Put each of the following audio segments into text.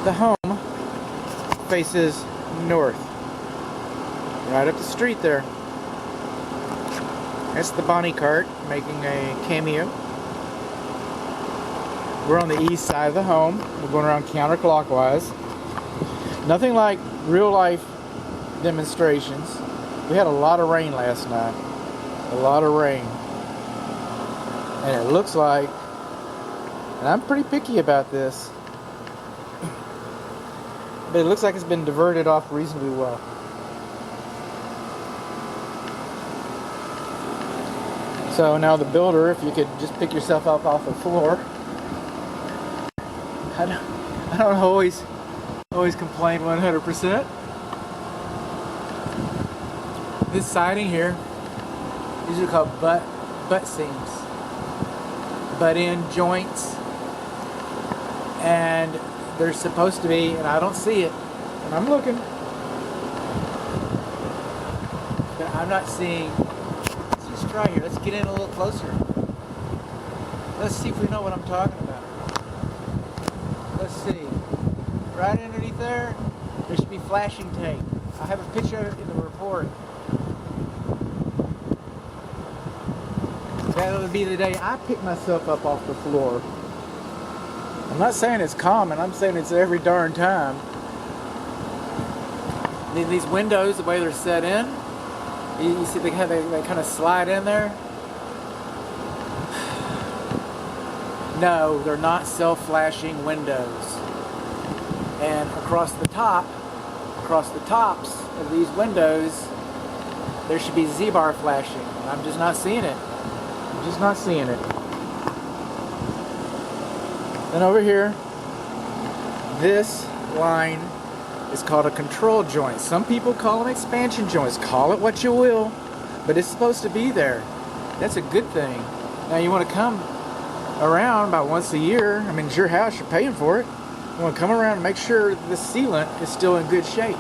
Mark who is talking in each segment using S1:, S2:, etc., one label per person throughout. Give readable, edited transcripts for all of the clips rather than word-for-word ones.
S1: The home faces north, right up the street there. That's the Bonnie cart making a cameo. We're on the east side of the home. We're going around counterclockwise. Nothing like real life demonstrations. We had a lot of rain last night. A lot of rain. And it looks like, and I'm pretty picky about this, but it looks like it's been diverted off reasonably well. So now the builder, if you could just pick yourself up off the floor. I don't always complain 100%. This siding here, these are called butt seams, butt-in joints, and they're supposed to be, and I don't see it, and I'm looking, but I'm not seeing. Let's just try here. Let's get in a little closer. Let's see if we know what I'm talking about. Let's see. Right underneath there should be flashing tape. I have a picture of it in the report. That would be the day I pick myself up off the floor. I'm not saying it's common, I'm saying it's every darn time. These windows, the way they're set in, you see they kind of slide in there. No, they're not self-flashing windows. And across the tops of these windows, there should be Z-bar flashing. And I'm just not seeing it. I'm just not seeing it. Then over here, this line is called a control joint. Some people call them expansion joints. Call it what you will, but it's supposed to be there. That's a good thing. Now you want to come around about once a year. I mean, it's your house, you're paying for it. You want to come around and make sure the sealant is still in good shape,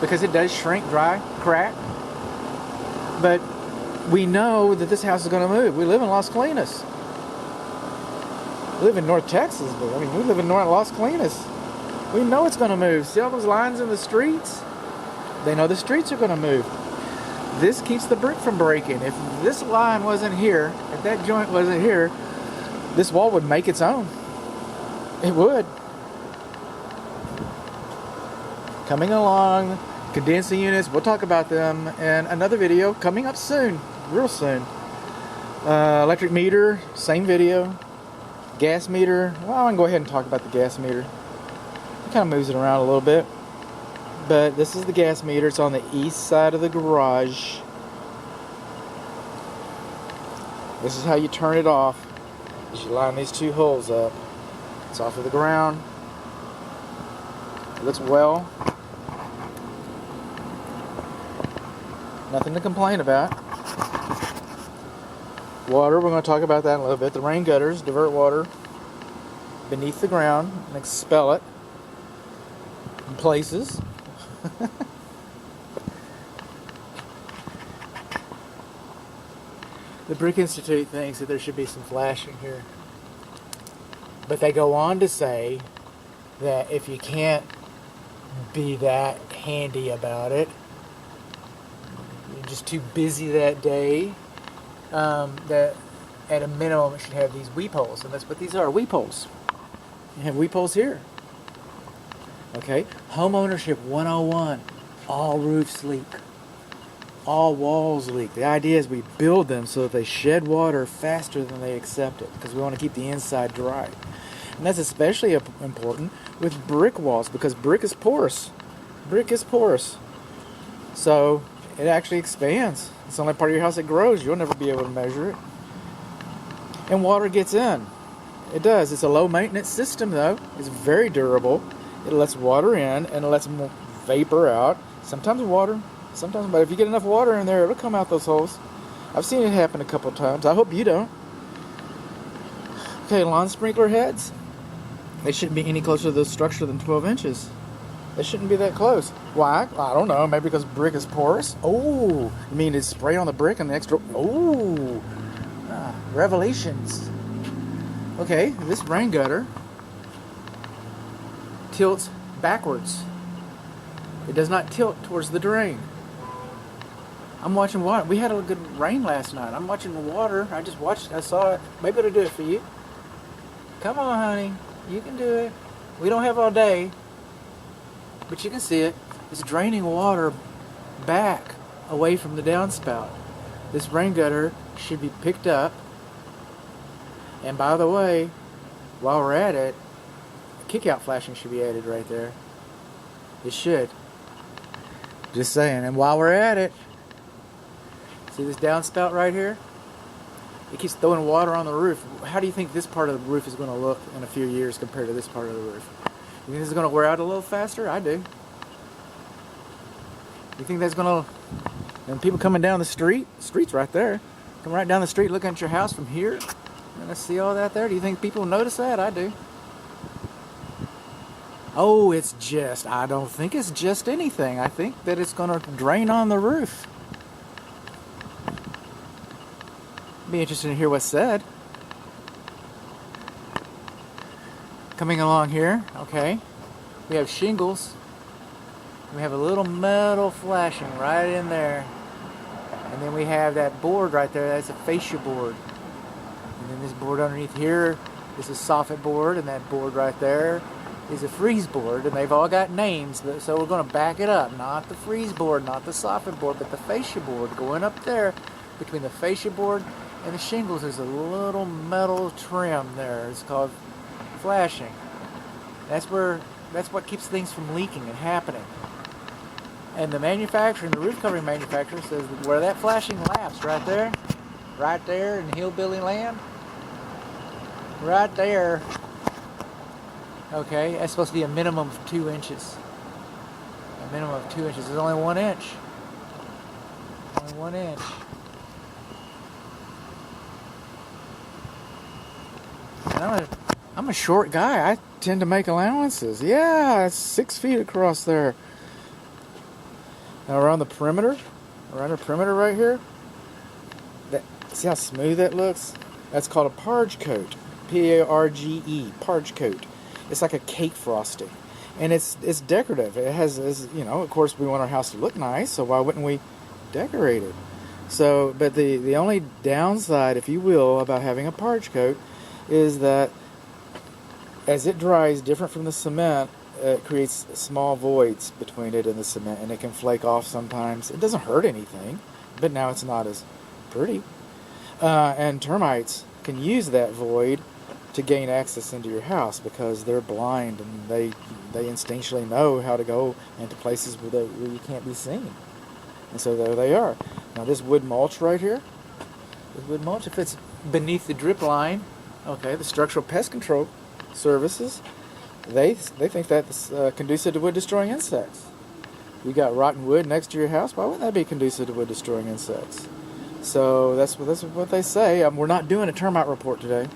S1: because it does shrink, dry, crack. But we know that this house is going to move. We live in Las Colinas. We live in North Texas, but I mean, we live in North Las Colinas. We know it's going to move. See all those lines in the streets? They know the streets are going to move. This keeps the brick from breaking. If this line wasn't here, if that joint wasn't here, this wall would make its own. It would. Coming along, condensing units. We'll talk about them in another video coming up soon, real soon. Electric meter, same video. Gas meter. Well, I can go ahead and talk about the gas meter. It kind of moves it around a little bit. But this is the gas meter. It's on the east side of the garage. This is how you turn it off. You line these two holes up. It's off of the ground. It looks well. Nothing to complain about. Water, we're going to talk about that in a little bit. The rain gutters divert water beneath the ground and expel it in places. The Brick Institute thinks that there should be some flashing here. But they go on to say that if you can't be that handy about it, you're just too busy that day, that at a minimum it should have these weep holes. And that's what these are, weep holes. You have weep holes here. Okay, home ownership 101. All roofs leak. All walls leak. The idea is we build them so that they shed water faster than they accept it, because we want to keep the inside dry. And that's especially important with brick walls, because brick is porous. Brick is porous. So it actually expands. It's the only part of your house that grows. You'll never be able to measure it. And water gets in. It does. It's a low maintenance system though. It's very durable. It lets water in and it lets more vapor out. Sometimes water, sometimes, but if you get enough water in there, it'll come out those holes. I've seen it happen a couple of times. I hope you don't. Okay, lawn sprinkler heads. They shouldn't be any closer to the structure than 12 inches. They shouldn't be that close. Why? I don't know. Maybe because brick is porous. Oh, you mean it's spray on the brick and the extra? Oh, revelations. Okay, this rain gutter tilts backwards. It does not tilt towards the drain. I'm watching water. We had a good rain last night. I'm watching the water. I just watched. I saw it. Maybe it'll do it for you. Come on, honey. You can do it. We don't have all day. But you can see it. It's draining water back away from the downspout. This rain gutter should be picked up. And by the way, while we're at it, kick-out flashing should be added right there. It should. Just saying. And while we're at it, see this downspout right here? It keeps throwing water on the roof. How do you think this part of the roof is going to look in a few years compared to this part of the roof? You think this is going to wear out a little faster? I do. You think that's going to... And people coming down the street's right there. Come right down the street looking at your house from here. And I see all that there. Do you think people notice that? I do. Oh, it's just... I don't think it's just anything. I think that it's going to drain on the roof. Be interested to hear what's said. Coming along here, okay, we have shingles. We have a little metal flashing right in there, and then we have that board right there. That's a fascia board, and then this board underneath here is a soffit board, and that board right there is a freeze board, and they've all got names. So we're going to back it up. Not the freeze board, not the soffit board, but the fascia board. Going up there between the fascia board and the shingles, there's a little metal trim there. It's called flashing. That's what keeps things from leaking and happening. And the manufacturer, the roof covering manufacturer, says that where that flashing laps right there in hillbilly land, right there. Okay, that's supposed to be a minimum of 2 inches. A minimum of 2 inches. There's only 1 inch. Only 1 inch. I'm a short guy. I tend to make allowances. Yeah, it's 6 feet across there. Now around the perimeter right here, see how smooth that looks? That's called a parge coat. P-A-R-G-E, parge coat. It's like a cake frosting. And it's decorative. It has, of course we want our house to look nice, so why wouldn't we decorate it? So, but the only downside, if you will, about having a parge coat is that as it dries, different from the cement, it creates small voids between it and the cement, and it can flake off sometimes. It doesn't hurt anything, but now it's not as pretty. And termites can use that void to gain access into your house because they're blind and they instinctually know how to go into places where you can't be seen. And so there they are. Now this wood mulch right here, if it's beneath the drip line, okay, the Structural Pest Control Services, they think that's conducive to wood destroying insects. You got rotten wood next to your house, why wouldn't that be conducive to wood destroying insects? So that's what they say. We're not doing a termite report today.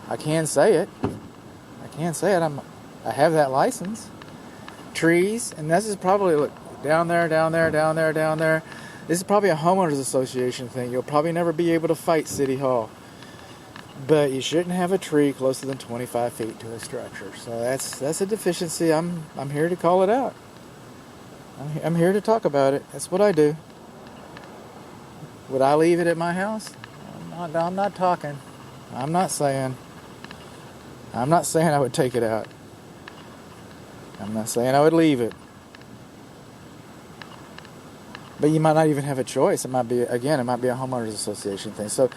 S1: I can say it. I have that license. Trees, and this is probably, look, down there. This is probably a homeowners association thing. You'll probably never be able to fight City Hall. But you shouldn't have a tree closer than 25 feet to a structure. So that's a deficiency. I'm here to call it out. I'm here to talk about it. That's what I do. Would I leave it at my house? I'm not talking. I'm not saying I would take it out. I'm not saying I would leave it. But you might not even have a choice. It might be a homeowners association thing. So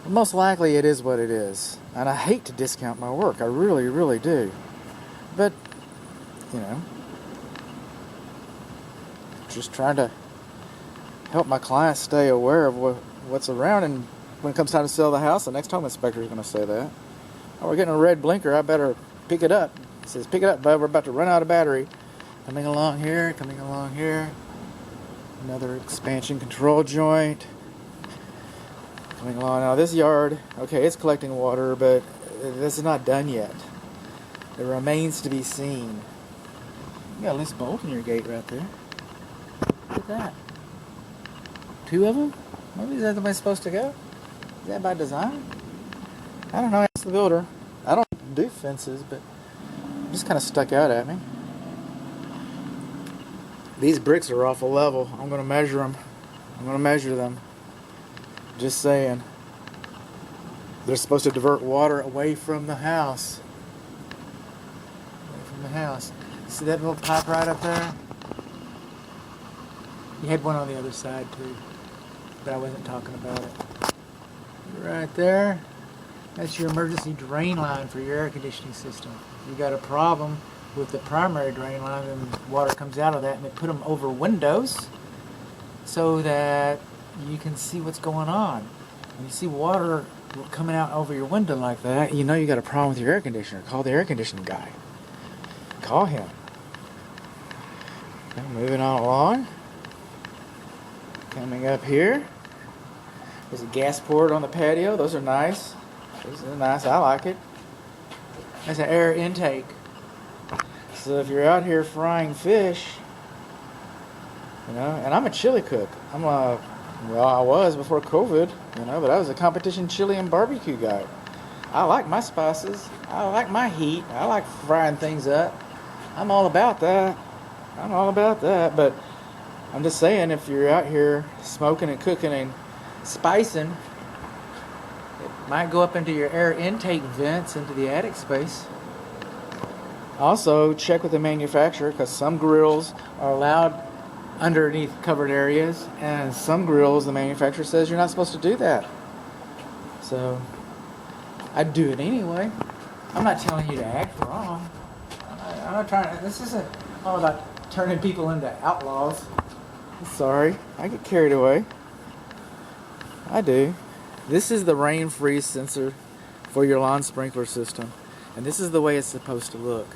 S1: most likely it is what it is. And I hate to discount my work. I really, really do. But, just trying to help my clients stay aware of what's around. And when it comes time to sell the house, the next home inspector is going to say that. Oh, we're getting a red blinker. I better pick it up. He says, pick it up, bud. We're about to run out of battery. Coming along here. Another expansion control joint. Coming along. Now this yard, okay, it's collecting water, but this is not done yet. It remains to be seen. You got a loose bolt in your gate right there. Look at that. 2 of them? Maybe is that the way it's supposed to go? Is that by design? I don't know. Ask the builder. I don't do fences, but just kind of stuck out at me. These bricks are off a level. I'm going to measure them. I'm going to measure them. Just saying. They're supposed to divert water away from the house. Away from the house. See that little pipe right up there? You had one on the other side too, but I wasn't talking about it. Right there. That's your emergency drain line for your air conditioning system. If you got a problem with the primary drain line, then water comes out of that, and they put them over windows so that you can see what's going on. When you see water coming out over your window like that, you know you got a problem with your air conditioner. Call the air conditioning guy. Call him. Okay, moving on along. Coming up here. There's a gas port on the patio. Those are nice. Those are nice. I like it. That's an air intake. So if you're out here frying fish, you know, and I'm a chili cook. Well, I was before COVID, you know, but I was a competition chili and barbecue guy. I like my spices. I like my heat. I like frying things up. I'm all about that. I'm all about that. But I'm just saying, if you're out here smoking and cooking and spicing, it might go up into your air intake vents into the attic space. Also, check with the manufacturer, because some grills are allowed underneath covered areas, and some grills the manufacturer says you're not supposed to do that. So I'd do it anyway. I'm not telling you to act wrong. I'm not trying to, this isn't all about turning people into outlaws. Sorry, I get carried away. I do. This is the rain freeze sensor for your lawn sprinkler system, and this is the way it's supposed to look.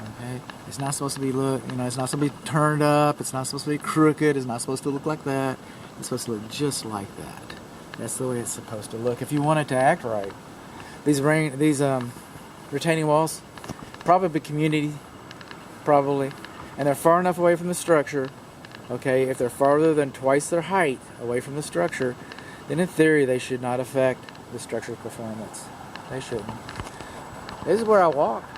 S1: Okay, it's not supposed to be it's not supposed to be turned up. It's not supposed to be crooked. It's not supposed to look like that. It's supposed to look just like that. That's the way it's supposed to look if you want it to act right. These retaining walls, probably community, and they're far enough away from the structure. Okay, if they're farther than twice their height away from the structure, then in theory they should not affect the structure's performance. They shouldn't. This is where I walked.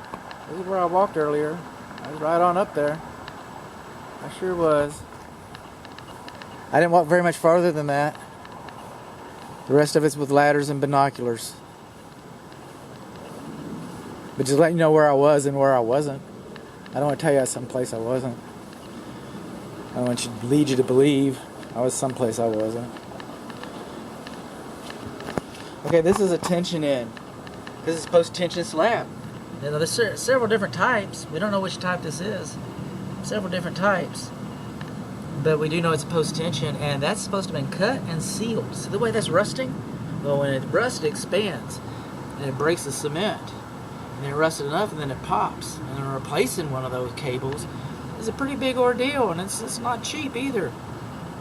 S1: This is where I walked earlier. I was right on up there. I sure was. I didn't walk very much farther than that. The rest of it's with ladders and binoculars. But just letting you know where I was and where I wasn't. I don't want to tell you someplace I wasn't. I don't want you to lead you to believe I was someplace I wasn't. Okay, this is a tension in. This is post-tension slab. You know, there's several different types. We don't know which type this is. Several different types. But we do know it's post-tension, and that's supposed to have been cut and sealed. See the way that's rusting? Well, when it rusts, it expands, and it breaks the cement. And it rusted enough, and then it pops. And then replacing one of those cables is a pretty big ordeal, and it's not cheap either.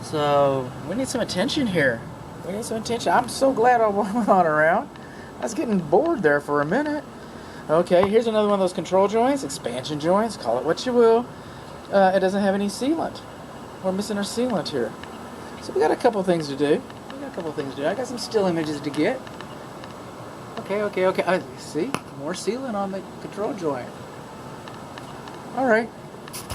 S1: So we need some attention here. We need some attention. I'm so glad I went on around. I was getting bored there for a minute. Okay, here's another one of those control joints, expansion joints, call it what you will. It doesn't have any sealant. We're missing our sealant here. So we got a couple things to do. I got some still images to get. Okay. See? More sealant on the control joint. Alright.